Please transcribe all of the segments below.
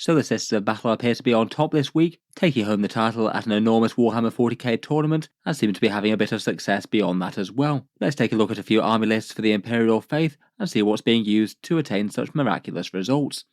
So the Sisters of Battle appear to be on top this week, taking home the title at an enormous Warhammer 40k tournament, and seem to be having a bit of success beyond that as well. Let's take a look at a few army lists for the Imperial Faith and see what's being used to attain such miraculous results.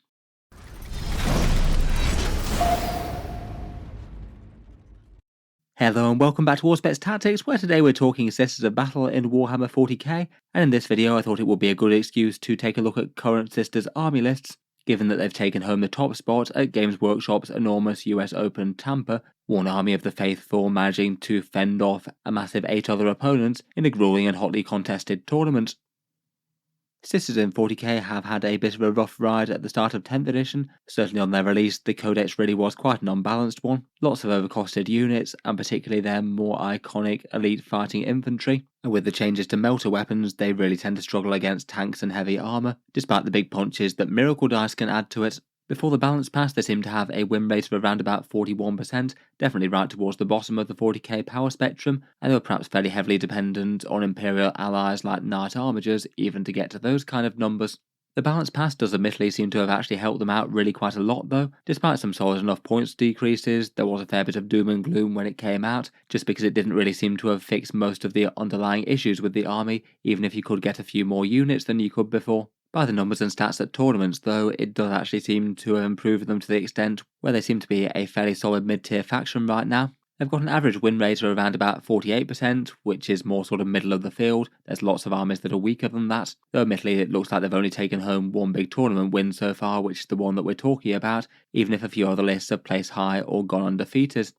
Hello and welcome back to Auspex Tactics, where today we're talking Sisters of Battle in Warhammer 40k, and in this video I thought it would be a good excuse to take a look at current Sisters army lists, given that they've taken home the top spot at Games Workshop's enormous US Open Tampa, one army of the faithful managing to fend off a massive 8 other opponents in a grueling and hotly contested tournament. Sisters in 40k have had a bit of a rough ride at the start of 10th edition. Certainly on their release, the codex really was quite an unbalanced one. Lots of overcosted units, and particularly their more iconic elite fighting infantry. And with the changes to melter weapons, they really tend to struggle against tanks and heavy armour, despite the big punches that miracle dice can add to it. Before the balance pass, they seem to have a win rate of around about 41%, definitely right towards the bottom of the 40k power spectrum, and they were perhaps fairly heavily dependent on Imperial allies like Knight Armigers even to get to those kind of numbers. The balance pass does admittedly seem to have actually helped them out really quite a lot though. Despite some solid enough points decreases, there was a fair bit of doom and gloom when it came out, just because it didn't really seem to have fixed most of the underlying issues with the army, even if you could get a few more units than you could before. By the numbers and stats at tournaments though, it does actually seem to have improved them to the extent where they seem to be a fairly solid mid-tier faction right now. They've got an average win rate of around about 48%, which is more sort of middle of the field. There's lots of armies that are weaker than that, though admittedly it looks like they've only taken home one big tournament win so far, which is the one that we're talking about, even if a few other lists have placed high or gone undefeated.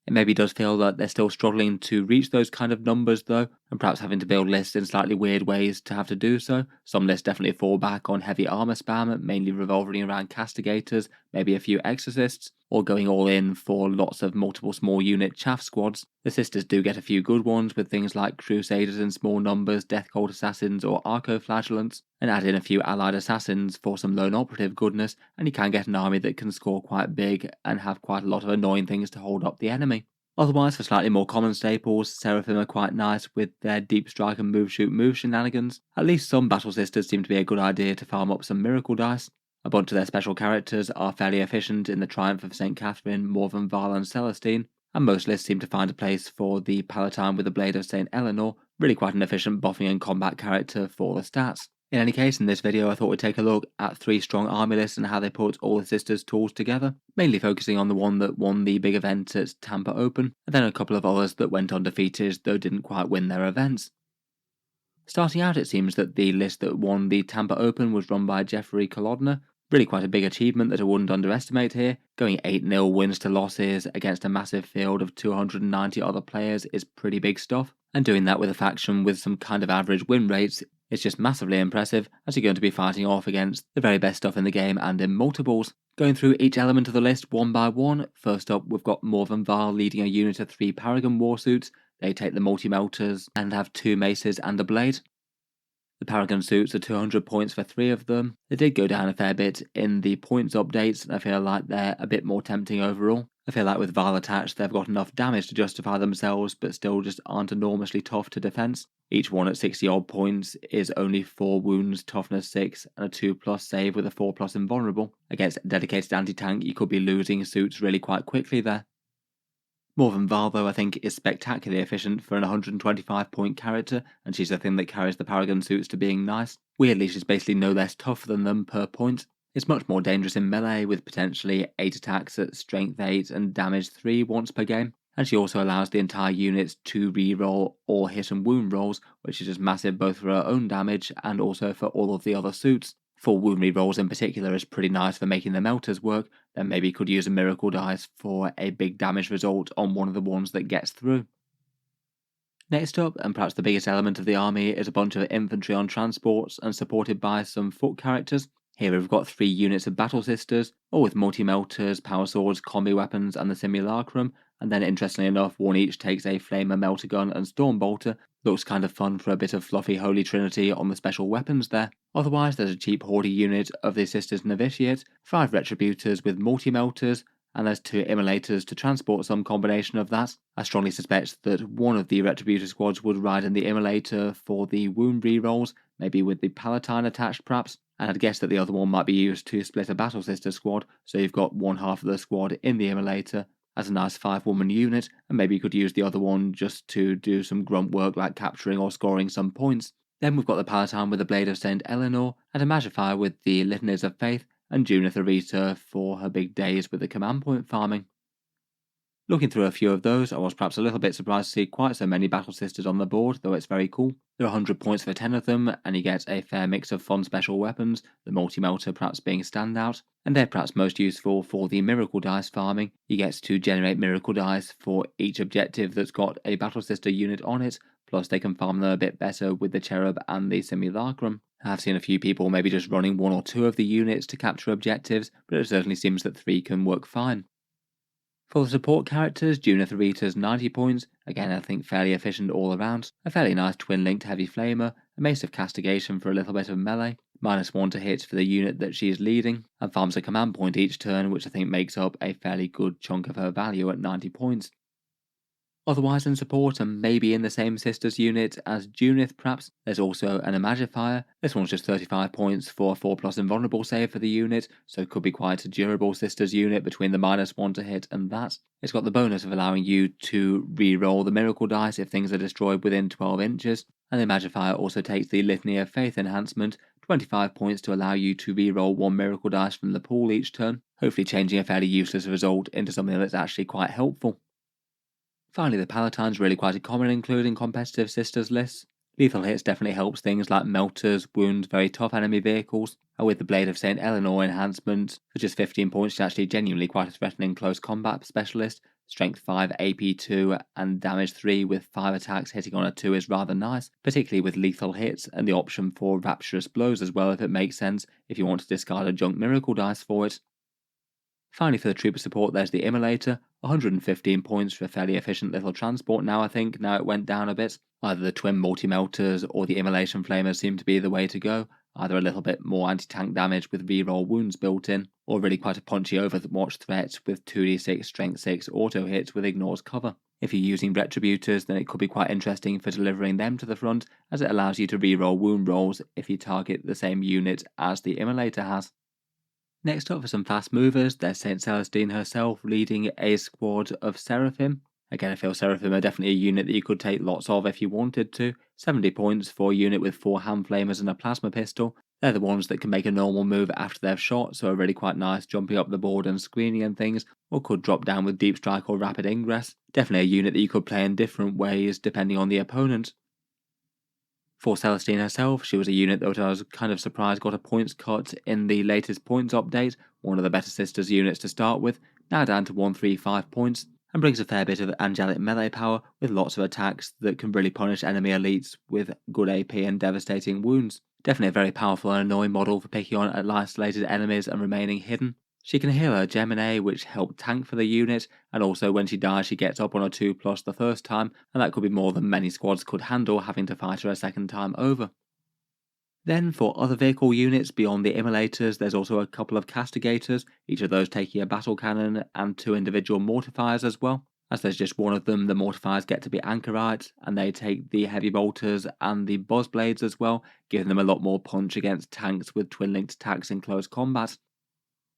It maybe does feel that they're still struggling to reach those kind of numbers though, and perhaps having to build lists in slightly weird ways to have to do so. Some lists definitely fall back on heavy armor spam, mainly revolving around castigators, maybe a few exorcists, or going all in for lots of multiple small unit chaff squads. The Sisters do get a few good ones with things like Crusaders in small numbers, Death Cult Assassins or Arco-Flagellants, and add in a few allied assassins for some lone operative goodness, and you can get an army that can score quite big and have quite a lot of annoying things to hold up the enemy. Otherwise, for slightly more common staples, Seraphim are quite nice with their deep strike and move shenanigans. At least some Battle Sisters seem to be a good idea to farm up some miracle dice. A bunch of their special characters are fairly efficient in the Triumph of St. Catherine, Morvenval and Celestine, and most lists seem to find a place for the Palatine with the Blade of St. Eleanor, really quite an efficient buffing and combat character for the stats. In any case, in this video I thought we'd take a look at 3 strong army lists and how they put all the Sisters' tools together, mainly focusing on the one that won the big event at Tampa Open, and then a couple of others that went undefeated though didn't quite win their events. Starting out, it seems that the list that won the Tampa Open was run by Jeffrey Kolodner. Really quite a big achievement that I wouldn't underestimate here. Going 8-0 wins to losses against a massive field of 290 other players is pretty big stuff, and doing that with a faction with some kind of average win rates is just massively impressive, as you're going to be fighting off against the very best stuff in the game and in multiples. Going through each element of the list one by one, first up we've got Morvenval leading a unit of 3 Paragon Suits. They take the multi-melters and have 2 maces and a blade. The Paragon Suits are 200 points for 3 of them. They did go down a fair bit in the points updates, and I feel like they're a bit more tempting overall. I feel like with Val attached they've got enough damage to justify themselves, but still just aren't enormously tough to defense. Each one at 60 odd points is only 4 wounds, toughness 6, and a 2+ save with a 4+ invulnerable. Against a dedicated anti-tank you could be losing suits really quite quickly there. Morvenval though I think is spectacularly efficient for an 125 point character, and she's the thing that carries the Paragon Suits to being nice. Weirdly, she's basically no less tough than them per point. It's much more dangerous in melee with potentially 8 attacks at strength 8 and damage 3 once per game, and she also allows the entire units to reroll all hit and wound rolls, which is just massive both for her own damage and also for all of the other suits. Full wound rerolls in particular is pretty nice for making the melters work, then maybe could use a miracle dice for a big damage result on one of the ones that gets through. Next up, and perhaps the biggest element of the army, is a bunch of infantry on transports and supported by some foot characters. Here we've got 3 units of Battle Sisters, all with multi-melters, power swords, combi weapons and the Simulacrum, and then interestingly enough one each takes a Flamer, Melter Gun and Storm Bolter. Looks kind of fun for a bit of fluffy Holy Trinity on the special weapons there. Otherwise there's a cheap Horde unit of the Sisters Novitiate, 5 Retributors with multi-melters, and there's 2 Immolators to transport some combination of that. I strongly suspect that one of the Retributor squads would ride in the Immolator for the wound rerolls, maybe with the Palatine attached perhaps. and I'd guess that the other one might be used to split a Battle Sister squad, so you've got one half of the squad in the Immolator as a nice 5-woman unit, and maybe you could use the other one just to do some grunt work like capturing or scoring some points. Then we've got the Palatine with the Blade of St. Eleanor, and a Magifier with the Litanies of Faith, and Junitha Rita for her big days with the command point farming. Looking through a few of those, I was perhaps a little bit surprised to see quite so many Battle Sisters on the board, though it's very cool. There are 100 points for 10 of them, and you get a fair mix of fun special weapons, the multi-melter perhaps being standout, and they're perhaps most useful for the Miracle Dice farming. You get to generate Miracle Dice for each objective that's got a Battle Sister unit on it, plus they can farm them a bit better with the Cherub and the Simulacrum. I've seen a few people maybe just running 1 or 2 of the units to capture objectives, but it certainly seems that 3 can work fine. For the support characters, Junitha Rita's 90 points, again I think fairly efficient all around, a fairly nice twin-linked heavy flamer, a Mace of Castigation for a little bit of melee, -1 to hit for the unit that she is leading, and farms a command point each turn, which I think makes up a fairly good chunk of her value at 90 points. Otherwise in support, and maybe in the same sisters unit as Junith perhaps, there's also an Imagifier. This one's just 35 points for a 4+ invulnerable save for the unit, so it could be quite a durable sisters unit between the -1 to hit and that. It's got the bonus of allowing you to re-roll the miracle dice if things are destroyed within 12 inches, and the Imagifier also takes the Litany of Faith enhancement, 25 points to allow you to re-roll 1 miracle dice from the pool each turn, hopefully changing a fairly useless result into something that's actually quite helpful. Finally, the Palatine's really quite a common include in competitive sisters lists. Lethal hits definitely helps things like melters, wounds, very tough enemy vehicles, and with the Blade of St. Eleanor enhancement, for just 15 points she's actually genuinely quite a threatening close combat specialist. Strength 5, AP 2, and damage 3 with 5 attacks hitting on a 2 is rather nice, particularly with lethal hits, and the option for rapturous blows as well if it makes sense, if you want to discard a junk miracle dice for it. Finally, for the trooper support, there's the Immolator, 115 points for a fairly efficient little transport now I think, now it went down a bit. Either the twin multi-melters or the Immolation Flamers seem to be the way to go, either a little bit more anti-tank damage with reroll wounds built in, or really quite a punchy overwatch threat with 2d6 strength 6 auto hits with ignores cover. If you're using Retributors, then it could be quite interesting for delivering them to the front, as it allows you to reroll wound rolls if you target the same unit as the Immolator has. Next up for some fast movers, there's St. Celestine herself leading a squad of Seraphim. Again, I feel Seraphim are definitely a unit that you could take lots of if you wanted to. 70 points for a unit with 4 hand flamers and a plasma pistol. They're the ones that can make a normal move after they've shot, so are really quite nice jumping up the board and screening and things, or could drop down with deep strike or rapid ingress. Definitely a unit that you could play in different ways depending on the opponent. For Celestine herself, she was a unit that I was kind of surprised got a points cut in the latest points update, one of the better sisters units to start with, now down to 135 points, and brings a fair bit of angelic melee power with lots of attacks that can really punish enemy elites with good AP and devastating wounds. Definitely a very powerful and annoying model for picking on isolated enemies and remaining hidden. She can heal her Gemini, which helped tank for the unit, and also when she dies she gets up on a 2+ the first time, and that could be more than many squads could handle having to fight her a second time over. Then for other vehicle units beyond the Immolators, there's also a couple of Castigators, each of those taking a battle cannon and 2 individual mortifiers as well. As there's just one of them, the mortifiers get to be anchorites, and they take the heavy bolters and the buzz blades as well, giving them a lot more punch against tanks with twin-linked attacks in close combat.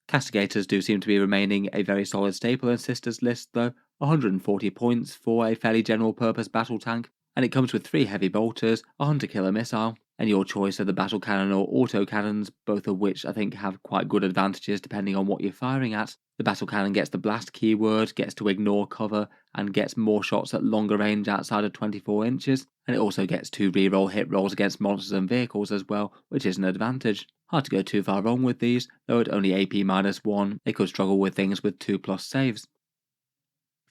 Castigators do seem to be remaining a very solid staple in Sisters list though, 140 points for a fairly general purpose battle tank, and it comes with 3 heavy bolters, a hunter killer missile, and your choice of the battle cannon or auto cannons, both of which I think have quite good advantages depending on what you're firing at. The battle cannon gets the blast keyword, gets to ignore cover, and gets more shots at longer range outside of 24 inches, and it also gets to reroll hit rolls against monsters and vehicles as well, which is an advantage. Hard to go too far wrong with these, though at only AP -1, they could struggle with things with 2+ saves.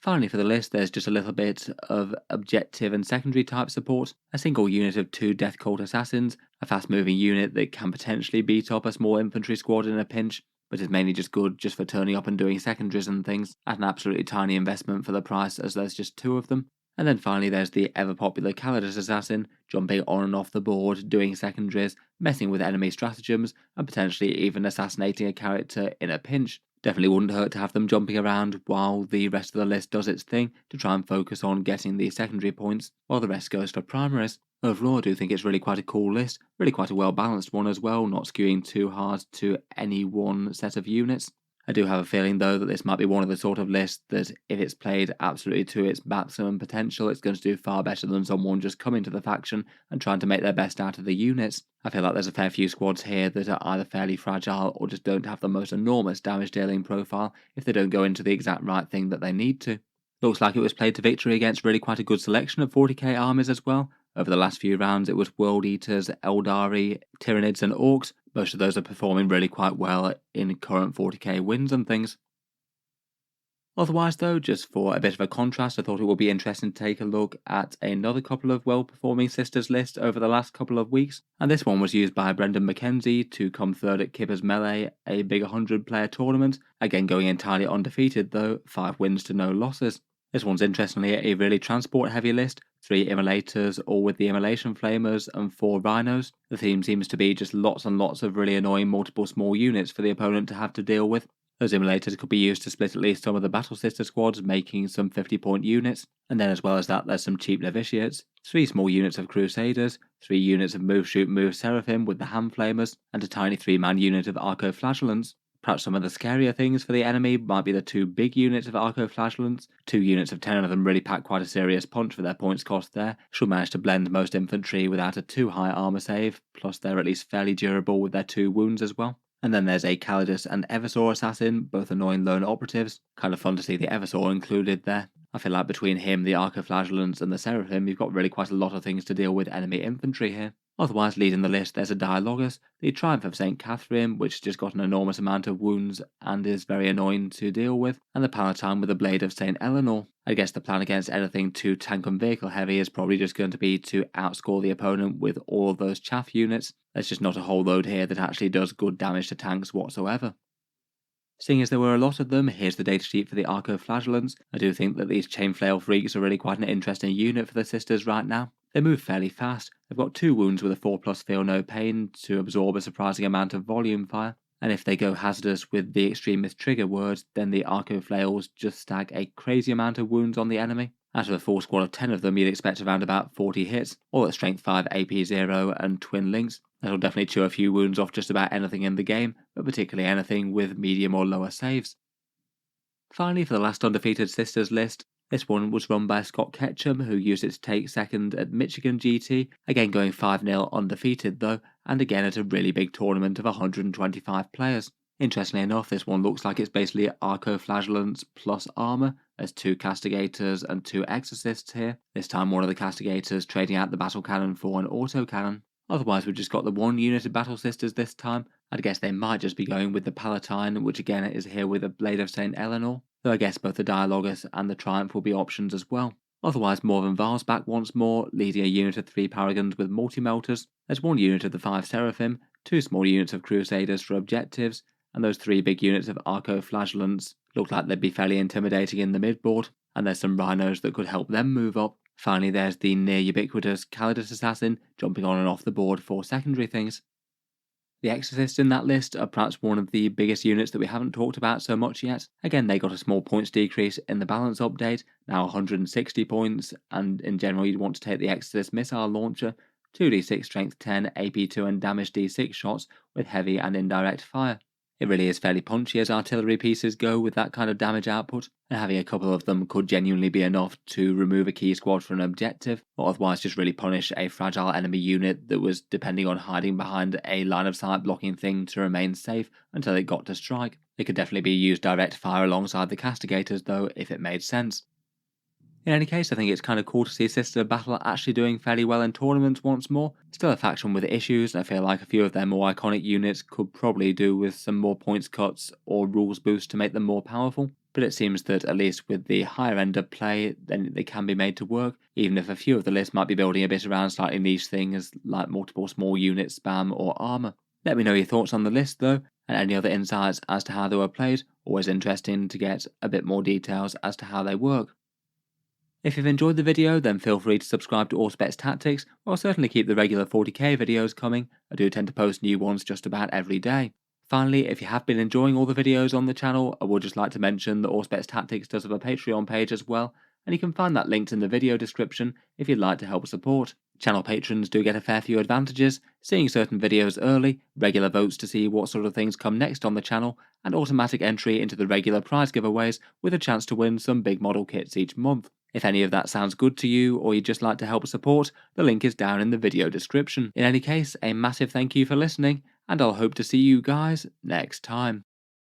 Finally for the list, there's just a little bit of objective and secondary type support, a single unit of 2 Death Cult Assassins, a fast moving unit that can potentially beat up a small infantry squad in a pinch, but is mainly just good just for turning up and doing secondaries and things, at an absolutely tiny investment for the price as there's just 2 of them. And then finally there's the ever popular Calidus Assassin, jumping on and off the board, doing secondaries, messing with enemy stratagems, and potentially even assassinating a character in a pinch. Definitely wouldn't hurt to have them jumping around while the rest of the list does its thing to try and focus on getting the secondary points, while the rest goes for primaries. Overall, I do think it's really quite a cool list, really quite a well balanced one as well, not skewing too hard to any one set of units. I do have a feeling though that this might be one of the sort of lists that if it's played absolutely to its maximum potential, it's going to do far better than someone just coming to the faction and trying to make their best out of the units. I feel like there's a fair few squads here that are either fairly fragile or just don't have the most enormous damage dealing profile if they don't go into the exact right thing that they need to. Looks like it was played to victory against really quite a good selection of 40k armies as well. Over the last few rounds, it was World Eaters, Eldari, Tyranids, and Orcs. Most of those are performing really quite well in current 40k wins and things. Otherwise though, just for a bit of a contrast, I thought it would be interesting to take a look at another couple of well-performing Sisters lists over the last couple of weeks, and this one was used by Brendan McKenzie to come third at Kibber's Melee, a big 100-player tournament, again going entirely undefeated though, 5 wins to no losses. This one's interestingly a really transport-heavy list, 3 Immolators, all with the Immolation Flamers, and 4 Rhinos. The theme seems to be just lots and lots of really annoying multiple small units for the opponent to have to deal with. Those Immolators could be used to split at least some of the Battle Sister squads, making some 50-point units, and then as well as that there's some cheap Novitiates, 3 small units of Crusaders, 3 units of Move Shoot Move Seraphim with the Hand Flamers, and a tiny 3-man unit of Arco-Flagellants. Perhaps some of the scarier things for the enemy might be the 2 big units of Arco-Flagellants. 2 units of 10 of them really pack quite a serious punch for their points cost there. Should manage to blend most infantry without a too high armor save, plus they're at least fairly durable with their 2 wounds as well. And then there's a Calidus and Eversaur assassin, both annoying lone operatives. Kind of fun to see the Eversaur included there. I feel like between him, the Arco-Flagellants, and the Seraphim, you've got really quite a lot of things to deal with enemy infantry here. Otherwise, leading the list, there's a Dialogus, the Triumph of St. Catherine, which has just got an enormous amount of wounds and is very annoying to deal with, and the Palatine with the Blade of St. Eleanor. I guess the plan against anything too tank and vehicle heavy is probably just going to be to outscore the opponent with all of those chaff units. There's just not a whole load here that actually does good damage to tanks whatsoever. Seeing as there were a lot of them, here's the datasheet for the Arco-Flagellants. I do think that these Chain Flail Freaks are really quite an interesting unit for the Sisters right now. They move fairly fast, they've got 2 wounds with a 4+ feel no pain to absorb a surprising amount of volume fire, and if they go hazardous with the extremist trigger words, then the Arco-Flails just stack a crazy amount of wounds on the enemy. Out of a full squad of 10 of them, you'd expect around about 40 hits, all at strength 5, AP 0 and twin links. That'll definitely chew a few wounds off just about anything in the game, but particularly anything with medium or lower saves. Finally, for the last undefeated Sisters list, this one was run by Scott Ketchum, who used it to take second at Michigan GT, again going 5-0 undefeated though, and again at a really big tournament of 125 players. Interestingly enough, this one looks like it's basically Arco-Flagellants plus armor. There's 2 Castigators and 2 Exorcists here, this time one of the Castigators trading out the Battle Cannon for an Auto Cannon. Otherwise we've just got the 1 unit of Battle Sisters this time. I'd guess they might just be going with the Palatine, which again is here with a Blade of St. Eleanor, though I guess both the Dialogus and the Triumph will be options as well. Otherwise, Morven Var's back once more, leading a unit of 3 Paragons with multi-melters. There's 1 unit of the 5 Seraphim, 2 small units of Crusaders for objectives, and those 3 big units of Arco-Flagellants look like they'd be fairly intimidating in the midboard, and there's some Rhinos that could help them move up. Finally, there's the near ubiquitous Calidus assassin jumping on and off the board for secondary things. The Exorcists in that list are perhaps one of the biggest units that we haven't talked about so much yet. Again, they got a small points decrease in the balance update, now 160 points, and in general you'd want to take the Exorcist missile launcher, 2d6 strength 10, AP2 and damage d6 shots with heavy and indirect fire. It really is fairly punchy as artillery pieces go with that kind of damage output, and having a couple of them could genuinely be enough to remove a key squad from an objective, or otherwise just really punish a fragile enemy unit that was depending on hiding behind a line of sight blocking thing to remain safe until it got to strike. It could definitely be used direct fire alongside the Castigators though, if it made sense. In any case, I think it's kind of cool to see Sister Battle actually doing fairly well in tournaments once more. Still a faction with issues, and I feel like a few of their more iconic units could probably do with some more points cuts or rules boosts to make them more powerful. But it seems that at least with the higher end of play, then they can be made to work, even if a few of the lists might be building a bit around slightly niche things like multiple small unit spam or armor. Let me know your thoughts on the list though, and any other insights as to how they were played. Always interesting to get a bit more details as to how they work. If you've enjoyed the video, then feel free to subscribe to Auspex Tactics, or I'll certainly keep the regular 40k videos coming. I do tend to post new ones just about every day. Finally, if you have been enjoying all the videos on the channel, I would just like to mention that Auspex Tactics does have a Patreon page as well, and you can find that linked in the video description if you'd like to help support. Channel patrons do get a fair few advantages, seeing certain videos early, regular votes to see what sort of things come next on the channel, and automatic entry into the regular prize giveaways with a chance to win some big model kits each month. If any of that sounds good to you, or you'd just like to help support, the link is down in the video description. In any case, a massive thank you for listening, and I'll hope to see you guys next time.